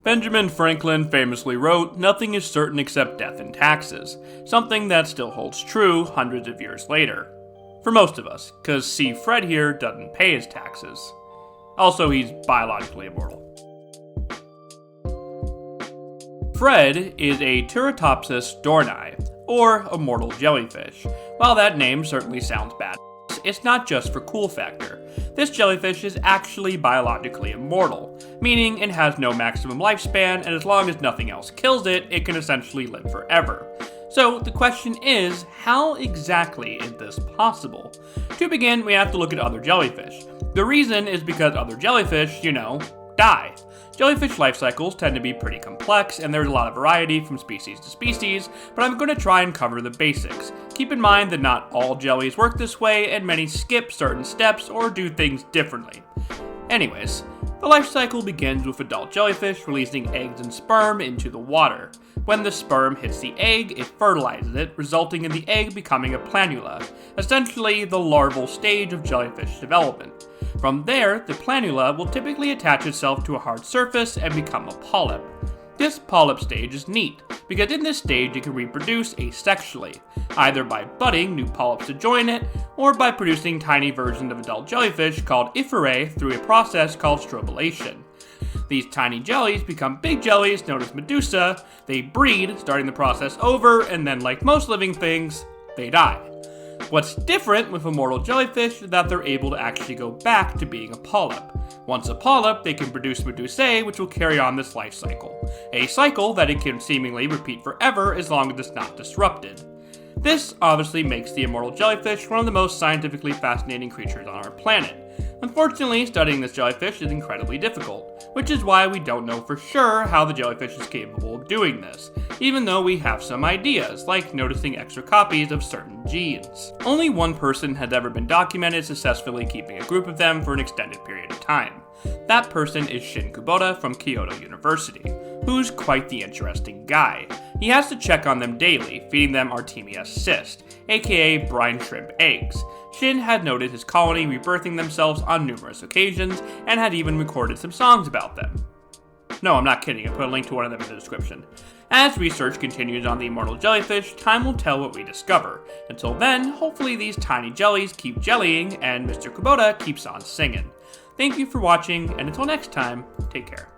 Benjamin Franklin famously wrote, "Nothing is certain except death and taxes," something that still holds true hundreds of years later. For most of us, because see, Fred here doesn't pay his taxes. Also, he's biologically immortal. Fred is a Turritopsis dohrnii, or immortal jellyfish. While that name certainly sounds bad, it's not just for cool factor. This jellyfish is actually biologically immortal, meaning it has no maximum lifespan, and as long as nothing else kills it, it can essentially live forever. So the question is, how exactly is this possible? To begin, we have to look at other jellyfish. The reason is because other jellyfish, die. Jellyfish life cycles tend to be pretty complex, and there's a lot of variety from species to species, but I'm going to try and cover the basics. Keep in mind that not all jellies work this way, and many skip certain steps or do things differently. Anyways, the life cycle begins with adult jellyfish releasing eggs and sperm into the water. When the sperm hits the egg, it fertilizes it, resulting in the egg becoming a planula, essentially the larval stage of jellyfish development. From there, the planula will typically attach itself to a hard surface and become a polyp. This polyp stage is neat, because in this stage it can reproduce asexually, either by budding new polyps to join it, or by producing tiny versions of adult jellyfish called iphorae through a process called strobilation. These tiny jellies become big jellies known as medusa, they breed, starting the process over, and then like most living things, they die. What's different with immortal jellyfish is that they're able to actually go back to being a polyp. Once a polyp, they can produce medusae, which will carry on this life cycle. A cycle that it can seemingly repeat forever as long as it's not disrupted. This obviously makes the immortal jellyfish one of the most scientifically fascinating creatures on our planet. Unfortunately, studying this jellyfish is incredibly difficult, which is why we don't know for sure how the jellyfish is capable of doing this, even though we have some ideas, like noticing extra copies of certain genes. Only one person has ever been documented successfully keeping a group of them for an extended period of time. That person is Shin Kubota from Kyoto University, who's quite the interesting guy. He has to check on them daily, feeding them Artemia cyst, aka brine shrimp eggs. Shin had noted his colony rebirthing themselves on numerous occasions, and had even recorded some songs about them. No, I'm not kidding, I put a link to one of them in the description. As research continues on the immortal jellyfish, time will tell what we discover. Until then, hopefully these tiny jellies keep jellying, and Mr. Kubota keeps on singing. Thank you for watching, and until next time, take care.